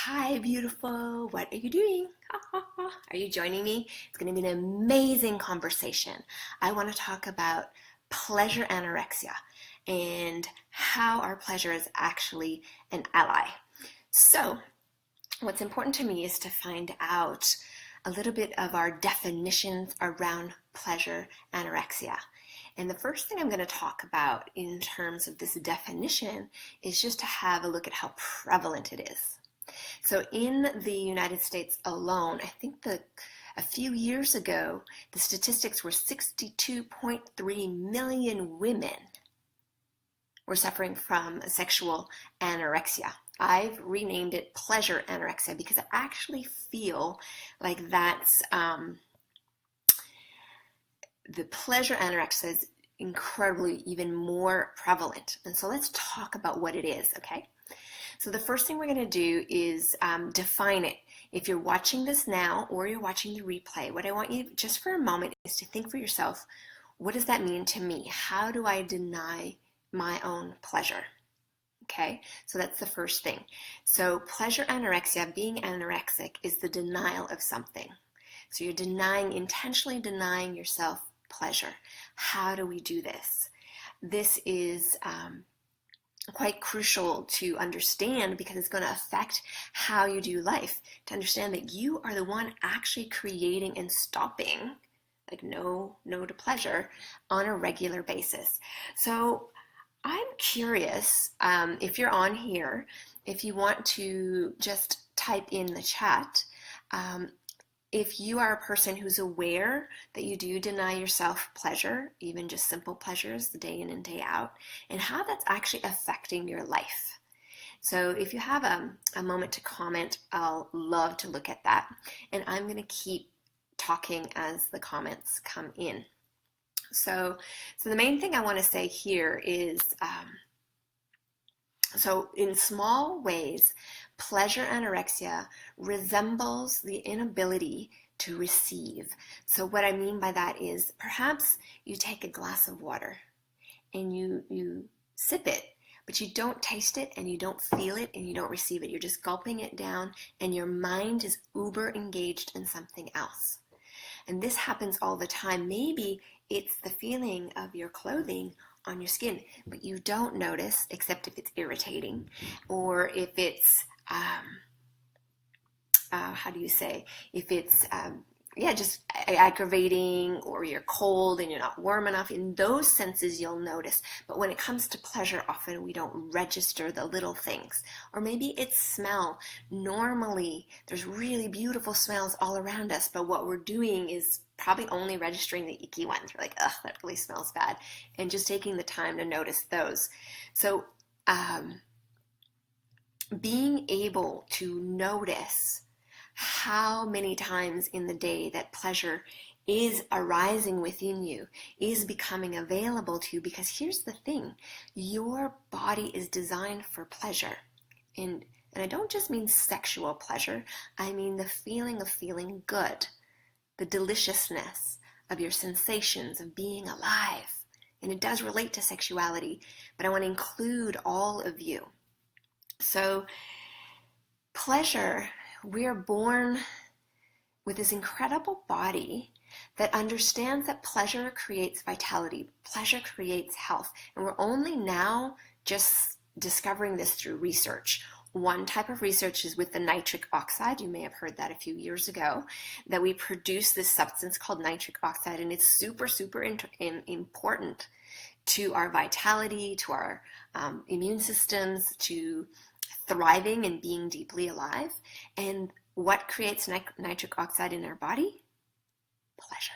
Hi, beautiful. What are you doing? Are you joining me? It's going to be an amazing conversation. I want to talk about pleasure anorexia and how our pleasure is actually an ally. So, what's important to me is to find out a little bit of our definitions around pleasure anorexia. And the first thing I'm going to talk about in terms of this definition is just to have a look at how prevalent it is. So in the United States alone, I think a few years ago, the statistics were 62.3 million women were suffering from sexual anorexia. I've renamed it pleasure anorexia because I actually feel like that's the pleasure anorexia is incredibly even more prevalent. And so let's talk about what it is, okay? So the first thing we're going to do is define it. If you're watching this now or you're watching the replay, what I want you just for a moment is to think for yourself, what does that mean to me? How do I deny my own pleasure? Okay, so that's the first thing. So pleasure anorexia, being anorexic, is the denial of something. So you're intentionally denying yourself pleasure. How do we do this? This is quite crucial to understand because it's going to affect how you do life. To understand that you are the one actually creating and stopping, like no to pleasure, on a regular basis. So I'm curious if you're on here, if you want to just type in the chat, if you are a person who's aware that you do deny yourself pleasure, even just simple pleasures, the day in and day out, and how that's actually affecting your life. So if you have a moment to comment, I'll love to look at that. And I'm going to keep talking as the comments come in. So the main thing I want to say here is, so in small ways, pleasure anorexia resembles the inability to receive. So what I mean by that is perhaps you take a glass of water and you sip it, but you don't taste it and you don't feel it and you don't receive it. You're just gulping it down and your mind is uber engaged in something else. And this happens all the time. Maybe it's the feeling of your clothing on your skin, but you don't notice except if it's irritating or if it's if it's just aggravating, or you're cold and you're not warm enough. In those senses you'll notice, but when it comes to pleasure, often we don't register the little things. Or maybe it's smell. Normally there's really beautiful smells all around us, but what we're doing is probably only registering the icky ones. We're like, ugh, that really smells bad, and just taking the time to notice those. So being able to notice how many times in the day that pleasure is arising within you, is becoming available to you, because here's the thing, your body is designed for pleasure. And I don't just mean sexual pleasure, I mean the feeling of feeling good, the deliciousness of your sensations of being alive. And it does relate to sexuality, but I want to include all of you. So pleasure, we're born with this incredible body that understands that pleasure creates vitality, pleasure creates health, and we're only now just discovering this through research. One type of research is with the nitric oxide. You may have heard that a few years ago, that we produce this substance called nitric oxide, and it's super important to our vitality, to our immune systems, to thriving and being deeply alive. And what creates nitric oxide in our body? Pleasure.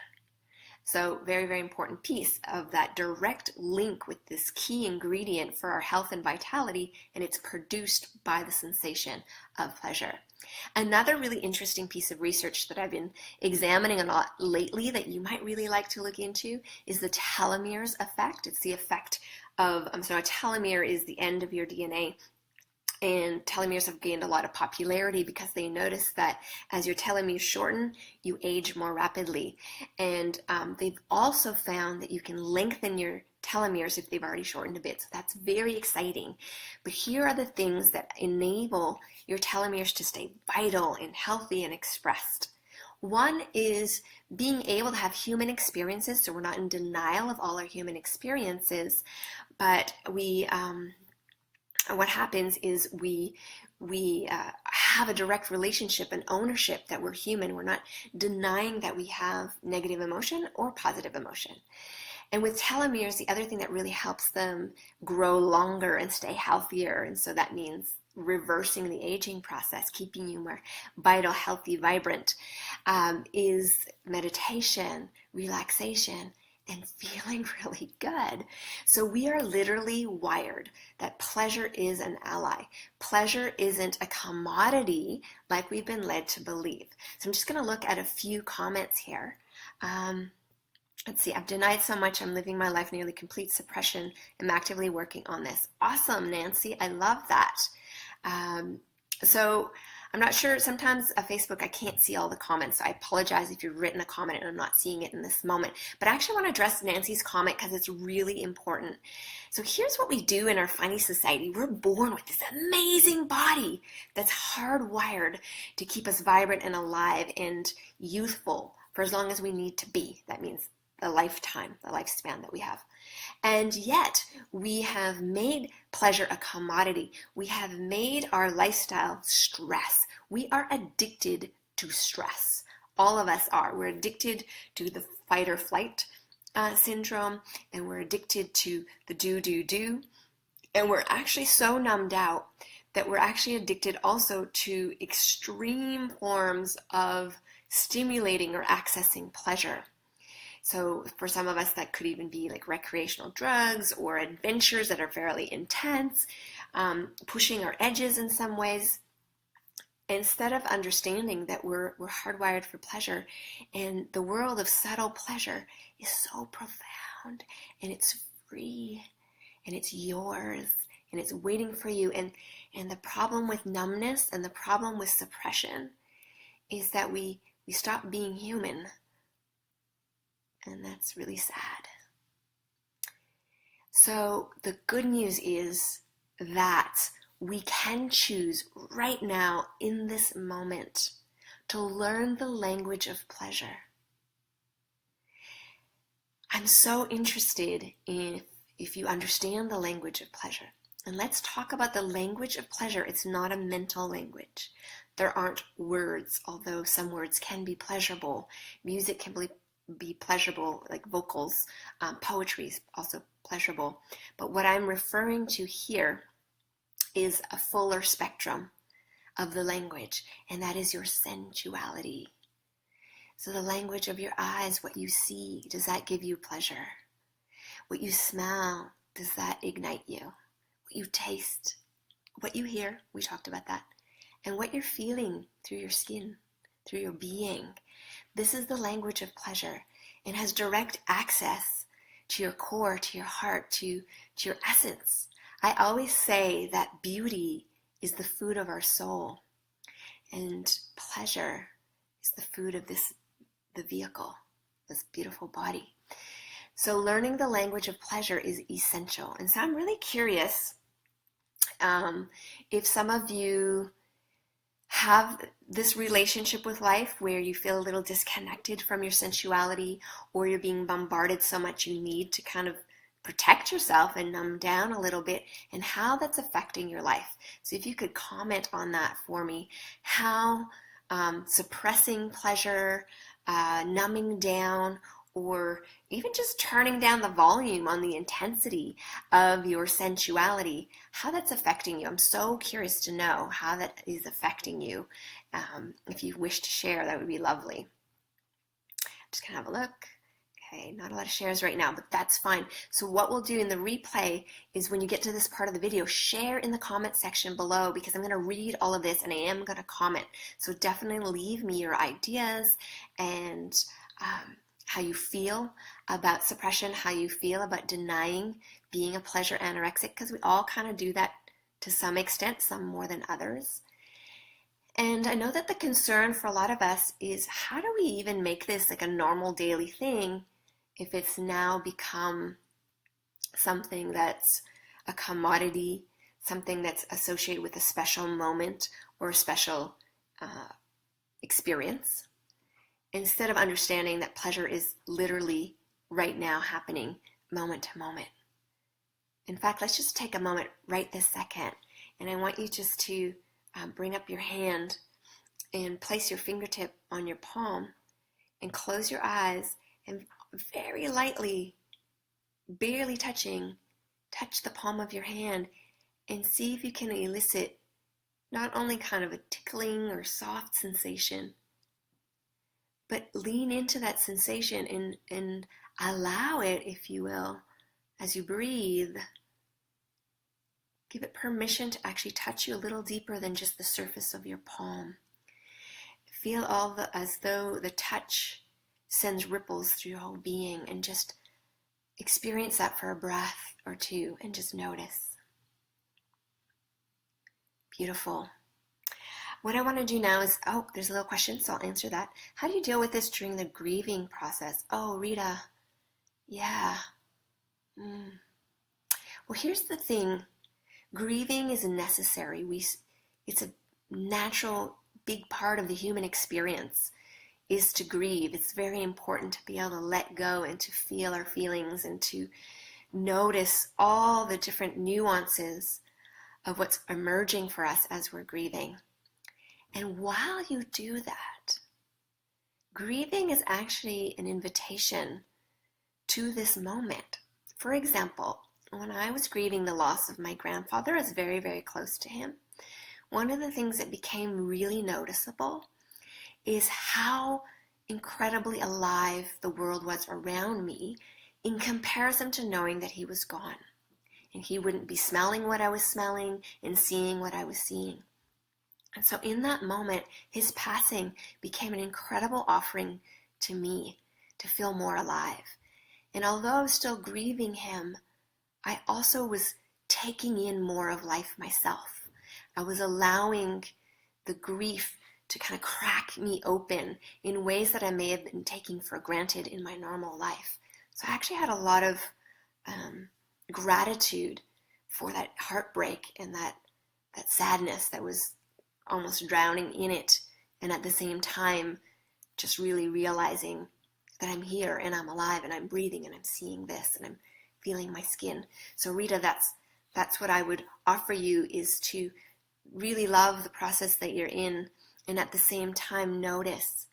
So very important piece of that direct link with this key ingredient for our health and vitality, and it's produced by the sensation of pleasure. Another really interesting piece of research that I've been examining a lot lately that you might really like to look into is the telomeres effect. It's the effect of, so a telomere is the end of your DNA. And telomeres have gained a lot of popularity because they notice that as your telomeres shorten, you age more rapidly. And they've also found that you can lengthen your telomeres if they've already shortened a bit. So that's very exciting. But here are the things that enable your telomeres to stay vital and healthy and expressed. One is being able to have human experiences, so we're not in denial of all our human experiences, but what happens is we have a direct relationship and ownership that we're human. We're not denying that we have negative emotion or positive emotion. And with telomeres, the other thing that really helps them grow longer and stay healthier, and so that means reversing the aging process, keeping you more vital, healthy, vibrant, is meditation, relaxation, and feeling really good. So we are literally wired that pleasure is an ally. Pleasure isn't a commodity like we've been led to believe. So I'm just going to look at a few comments here. Let's see, I've denied so much, I'm living my life nearly complete suppression. I'm actively working on this. Awesome, Nancy, I love that. So I'm not sure, sometimes Facebook I can't see all the comments, so I apologize if you've written a comment and I'm not seeing it in this moment. But I actually want to address Nancy's comment because it's really important. So here's what we do in our funny society. We're born with this amazing body that's hardwired to keep us vibrant and alive and youthful for as long as we need to be. That means the lifetime, the lifespan that we have. And yet we have made pleasure a commodity. We have made our lifestyle stress. We are addicted to stress. All of us are. We're addicted to the fight or flight syndrome, and we're addicted to the do. And we're actually so numbed out that we're actually addicted also to extreme forms of stimulating or accessing pleasure. So for some of us, that could even be like recreational drugs or adventures that are fairly intense, pushing our edges in some ways, instead of understanding that we're hardwired for pleasure. And the world of subtle pleasure is so profound, and it's free, and it's yours, and it's waiting for you. And the problem with numbness and the problem with suppression is that we stop being human. And that's really sad. So the good news is that we can choose right now in this moment to learn the language of pleasure. I'm so interested in if you understand the language of pleasure. And let's talk about the language of pleasure. It's not a mental language. There aren't words, although some words can be pleasurable. Music can be pleasurable, like vocals. Poetry is also pleasurable. But what I'm referring to here is a fuller spectrum of the language, and that is your sensuality. So the language of your eyes, what you see, does that give you pleasure? What you smell, does that ignite you? What you taste, what you hear, we talked about that, and what you're feeling through your skin, through your being. This is the language of pleasure. It has direct access to your core, to your heart, to your essence. I always say that beauty is the food of our soul, and pleasure is the food of the vehicle, this beautiful body. So learning the language of pleasure is essential. And so I'm really curious if some of you have this relationship with life where you feel a little disconnected from your sensuality, or you're being bombarded so much you need to kind of protect yourself and numb down a little bit, and how that's affecting your life. So if you could comment on that for me, how suppressing pleasure, numbing down, or even just turning down the volume on the intensity of your sensuality, how that's affecting you. I'm so curious to know how that is affecting you. If you wish to share, that would be lovely. Just gonna have a look. Okay, not a lot of shares right now, but that's fine. So what we'll do in the replay is when you get to this part of the video, share in the comment section below, because I'm going to read all of this and I am going to comment. So definitely leave me your ideas and how you feel about suppression, how you feel about denying being a pleasure anorexic, because we all kind of do that to some extent, some more than others. And I know that the concern for a lot of us is, how do we even make this like a normal daily thing if it's now become something that's a commodity, something that's associated with a special moment or a special experience, instead of understanding that pleasure is literally right now happening moment to moment. In fact, let's just take a moment right this second, and I want you just to bring up your hand and place your fingertip on your palm and close your eyes and very lightly, barely touch the palm of your hand and see if you can elicit not only kind of a tickling or soft sensation, but lean into that sensation and allow it, if you will, as you breathe. Give it permission to actually touch you a little deeper than just the surface of your palm. Feel as though the touch sends ripples through your whole being, and just experience that for a breath or two and just notice. Beautiful. What I want to do now is, there's a little question, so I'll answer that. How do you deal with this during the grieving process? Oh, Rita, yeah. Well, here's the thing. Grieving is necessary. It's a natural, big part of the human experience is to grieve. It's very important to be able to let go and to feel our feelings and to notice all the different nuances of what's emerging for us as we're grieving. And while you do that, grieving is actually an invitation to this moment. For example, when I was grieving the loss of my grandfather, I was very, very close to him. One of the things that became really noticeable is how incredibly alive the world was around me in comparison to knowing that he was gone. And he wouldn't be smelling what I was smelling and seeing what I was seeing. And so in that moment, his passing became an incredible offering to me to feel more alive. And although I was still grieving him, I also was taking in more of life myself. I was allowing the grief to kind of crack me open in ways that I may have been taking for granted in my normal life. So I actually had a lot of gratitude for that heartbreak and that sadness that was almost drowning in it, and at the same time just really realizing that I'm here and I'm alive and I'm breathing and I'm seeing this and I'm feeling my skin. So Rita, that's what I would offer you, is to really love the process that you're in, and at the same time notice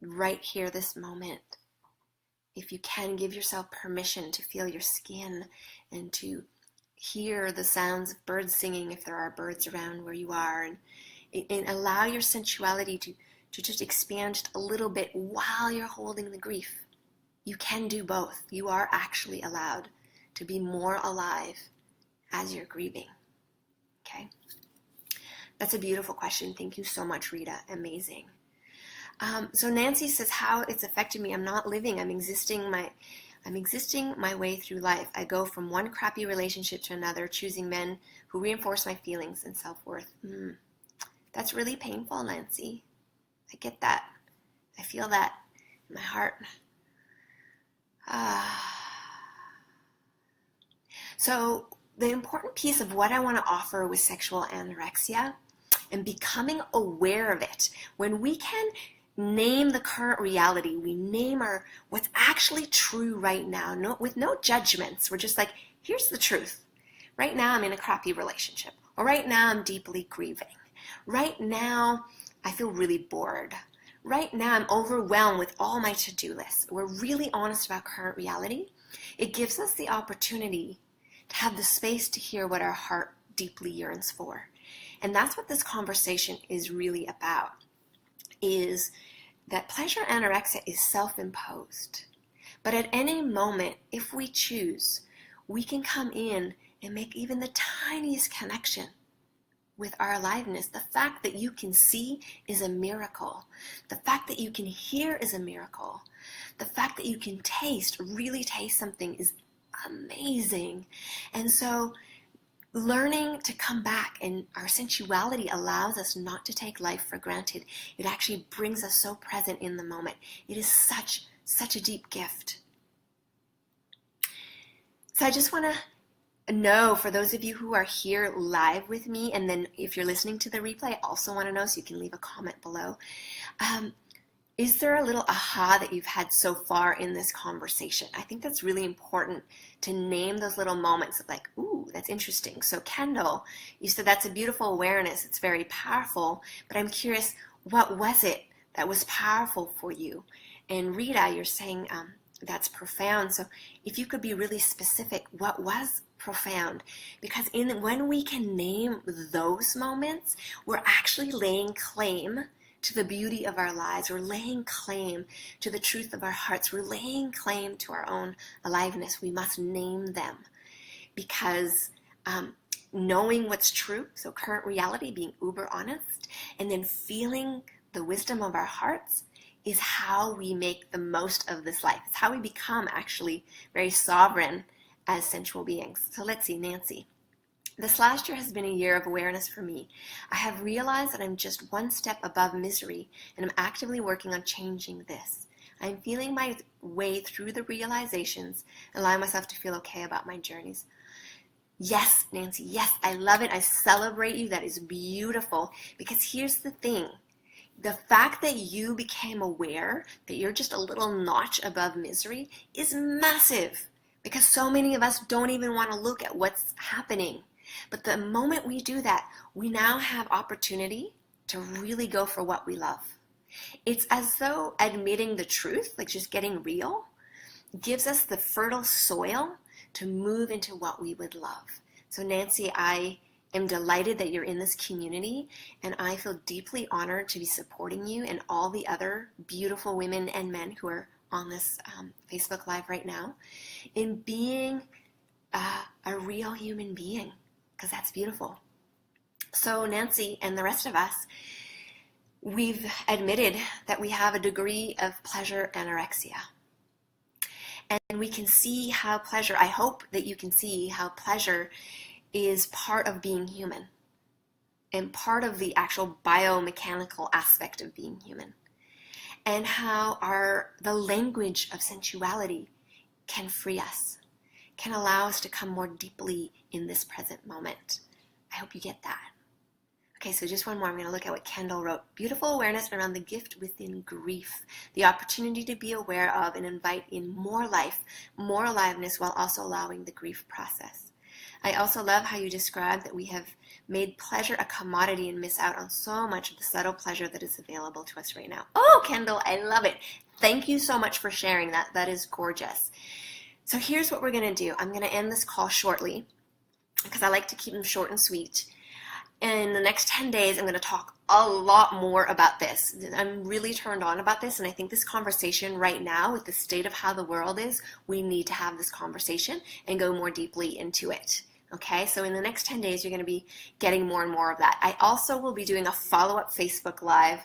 right here this moment. If you can, give yourself permission to feel your skin and to hear the sounds of birds singing if there are birds around where you are, and allow your sensuality to just expand just a little bit while you're holding the grief. You can do both. You are actually allowed to be more alive as you're grieving. Okay? That's a beautiful question. Thank you so much, Rita. Amazing. So Nancy says, how it's affected me. I'm not living. I'm existing my way through life. I go from one crappy relationship to another, choosing men who reinforce my feelings and self-worth. That's really painful, Nancy. I get that. I feel that in my heart. So the important piece of what I want to offer with sexual anorexia and becoming aware of it, when we can name the current reality, we name what's actually true right now, with no judgments. We're just like, here's the truth. Right now I'm in a crappy relationship, or right now I'm deeply grieving. Right now I feel really bored. Right now I'm overwhelmed with all my to-do lists. We're really honest about current reality. It gives us the opportunity to have the space to hear what our heart deeply yearns for. And that's what this conversation is really about, is that pleasure anorexia is self-imposed. But at any moment, if we choose, we can come in and make even the tiniest connection with our aliveness. The fact that you can see is a miracle. The fact that you can hear is a miracle. The fact that you can really taste something is amazing. And so learning to come back, and our sensuality allows us not to take life for granted. It actually brings us so present in the moment. It is such a deep gift. So I just want to know, for those of you who are here live with me, and then if you're listening to the replay, I also want to know, so you can leave a comment below. Is there a little aha that you've had so far in this conversation? I think that's really important to name those little moments of like, ooh, that's interesting. So Kendall, you said that's a beautiful awareness. It's very powerful, but I'm curious, what was it that was powerful for you? And Rita, you're saying that's profound. So if you could be really specific, what was profound? Because when we can name those moments, we're actually laying claim to the beauty of our lives. We're laying claim to the truth of our hearts. We're laying claim to our own aliveness. We must name them, because knowing what's true, so current reality, being uber honest, and then feeling the wisdom of our hearts is how we make the most of this life. It's how we become actually very sovereign as sensual beings. So let's see, Nancy. This last year has been a year of awareness for me. I have realized that I'm just one step above misery, and I'm actively working on changing this. I'm feeling my way through the realizations, allowing myself to feel okay about my journeys. Yes, Nancy, yes, I love it. I celebrate you. That is beautiful. Because here's the thing. The fact that you became aware that you're just a little notch above misery is massive, because so many of us don't even want to look at what's happening. But the moment we do that, we now have opportunity to really go for what we love. It's as though admitting the truth, like just getting real, gives us the fertile soil to move into what we would love. So Nancy, I am delighted that you're in this community, and I feel deeply honored to be supporting you and all the other beautiful women and men who are on this Facebook Live right now in being a real human being, because that's beautiful. So Nancy and the rest of us, we've admitted that we have a degree of pleasure anorexia. And we can see how pleasure, I hope that you can see how pleasure is part of being human and part of the actual biomechanical aspect of being human, and how the language of sensuality can free us, can allow us to come more deeply in this present moment. I hope you get that. Okay, so just one more. I'm going to look at what Kendall wrote. Beautiful awareness around the gift within grief, the opportunity to be aware of and invite in more life, more aliveness, while also allowing the grief process. I also love how you described that we have made pleasure a commodity and miss out on so much of the subtle pleasure that is available to us right now. Oh, Kendall, I love it. Thank you so much for sharing that. That is gorgeous. So here's what we're going to do. I'm going to end this call shortly, because I like to keep them short and sweet. In the next 10 days, I'm going to talk a lot more about this. I'm really turned on about this, and I think this conversation right now, with the state of how the world is, we need to have this conversation and go more deeply into it. Okay, so in the next 10 days, you're going to be getting more and more of that. I also will be doing a follow-up Facebook Live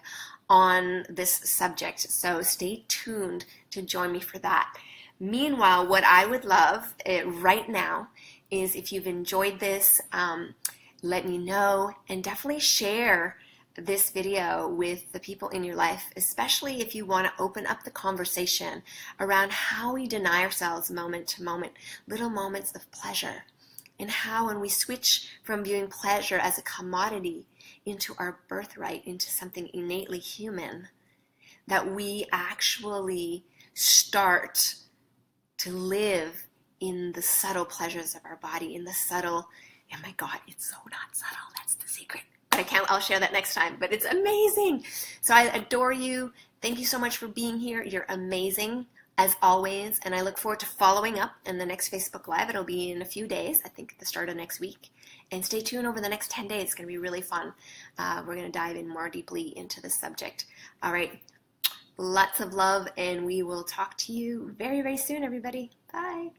on this subject, so stay tuned to join me for that. Meanwhile, what I would love right now is, if you've enjoyed this, let me know, and definitely share this video with the people in your life, especially if you want to open up the conversation around how we deny ourselves moment to moment, little moments of pleasure, and how when we switch from viewing pleasure as a commodity into our birthright, into something innately human, that we actually start to live in the subtle pleasures of our body, in the subtle, oh my God, it's so not subtle, that's the secret. But I'll share that next time, but it's amazing. So I adore you. Thank you so much for being here. You're amazing, as always, and I look forward to following up in the next Facebook Live. It'll be in a few days, I think at the start of next week. And stay tuned over the next 10 days. It's going to be really fun. We're going to dive in more deeply into this subject. All right, lots of love, and we will talk to you very, very soon, everybody. Bye.